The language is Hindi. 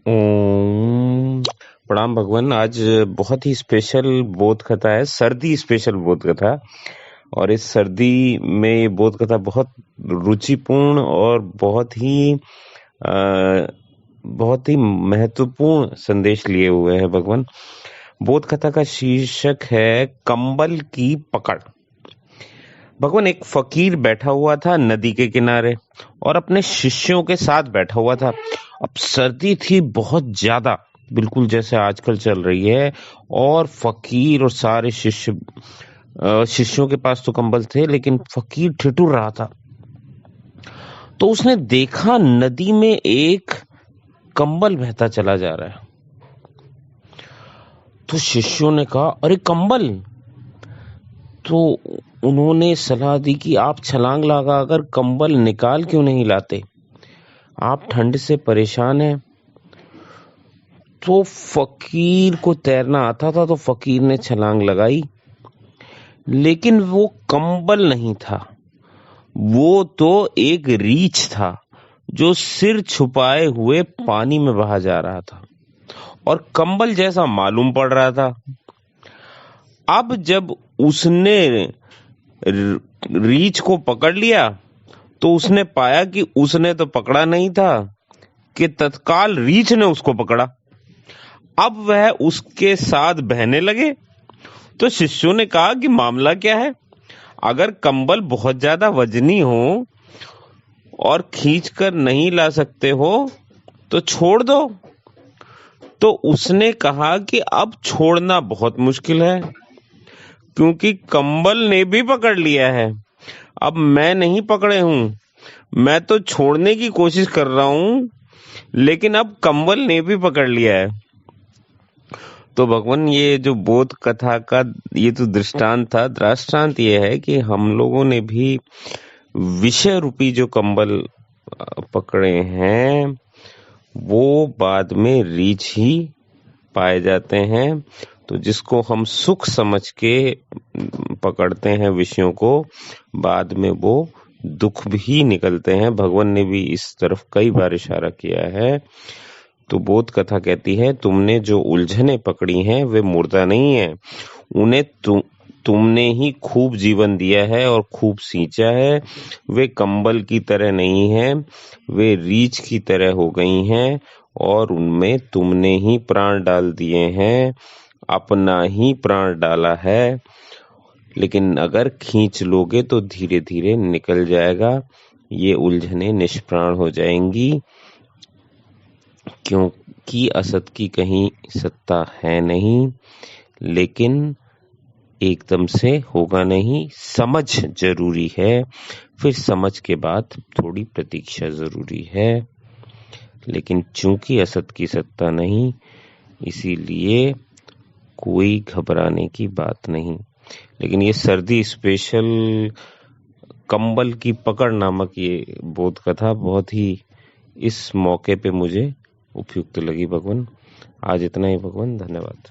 ओम प्रणाम भगवान। आज बहुत ही स्पेशल बोध कथा है, सर्दी स्पेशल बोध कथा। और इस सर्दी में ये बोध कथा बहुत रुचिपूर्ण और बहुत ही महत्वपूर्ण संदेश लिए हुए है भगवान। बोध कथा का शीर्षक है कंबल की पकड़। भगवान, एक फकीर बैठा हुआ था नदी के किनारे और अपने शिष्यों के साथ बैठा हुआ था। अब सर्दी थी बहुत ज्यादा, बिल्कुल जैसे आजकल चल रही है। और फकीर और सारे शिष्यों के पास तो कंबल थे, लेकिन फकीर ठिठुर रहा था। तो उसने देखा नदी में एक कंबल बहता चला जा रहा है। तो शिष्यों ने कहा, अरे कंबल! तो उन्होंने सलाह दी कि आप छलांग लगा अगर कंबल निकाल क्यों नहीं लाते, आप ठंड से परेशान हैं। तो फकीर को तैरना आता था, तो फकीर ने छलांग लगाई, लेकिन वो कंबल नहीं था, वो तो एक रीछ था जो सिर छुपाए हुए पानी में बहा जा रहा था और कंबल जैसा मालूम पड़ रहा था। अब जब उसने रीछ को पकड़ लिया तो उसने पाया कि उसने तो पकड़ा नहीं था, कि तत्काल रीछ ने उसको पकड़ा। अब वह उसके साथ बहने लगे। तो शिष्यों ने कहा कि मामला क्या है? अगर कंबल बहुत ज्यादा वजनी हो और खींचकर नहीं ला सकते हो तो छोड़ दो। तो उसने कहा कि अब छोड़ना बहुत मुश्किल है, क्योंकि कंबल ने भी पकड़ लिया है। अब मैं नहीं पकड़े हूं, मैं तो छोड़ने की कोशिश कर रहा हूं, लेकिन अब कंबल ने भी पकड़ लिया है। तो भगवान, ये जो बोध कथा का ये तो दृष्टांत ये है कि हम लोगों ने भी विषय रूपी जो कंबल पकड़े हैं वो बाद में रीछ ही पाए जाते हैं। तो जिसको हम सुख समझ के पकड़ते हैं विषयों को, बाद में वो दुख भी निकलते हैं। भगवान ने भी इस तरफ कई बार इशारा किया है। तो बोध कथा कहती है, तुमने जो उलझने पकड़ी हैं वे मुर्दा नहीं है, उन्हें तुमने ही खूब जीवन दिया है और खूब सींचा है। वे कंबल की तरह नहीं है, वे रीछ की तरह हो गई हैं और उनमें तुमने ही प्राण डाल दिए हैं, अपना ही प्राण डाला है। लेकिन अगर खींच लोगे तो धीरे धीरे निकल जाएगा, ये उलझने निष्प्राण हो जाएंगी, क्योंकि असत की कहीं सत्ता है नहीं। लेकिन एकदम से होगा नहीं, समझ जरूरी है, फिर समझ के बाद थोड़ी प्रतीक्षा जरूरी है। लेकिन चूंकि असत की सत्ता नहीं, इसीलिए कोई घबराने की बात नहीं। लेकिन ये सर्दी स्पेशल कंबल की पकड़ नामक ये बोध कथा बहुत ही इस मौके पे मुझे उपयुक्त लगी भगवान। आज इतना ही भगवान, धन्यवाद।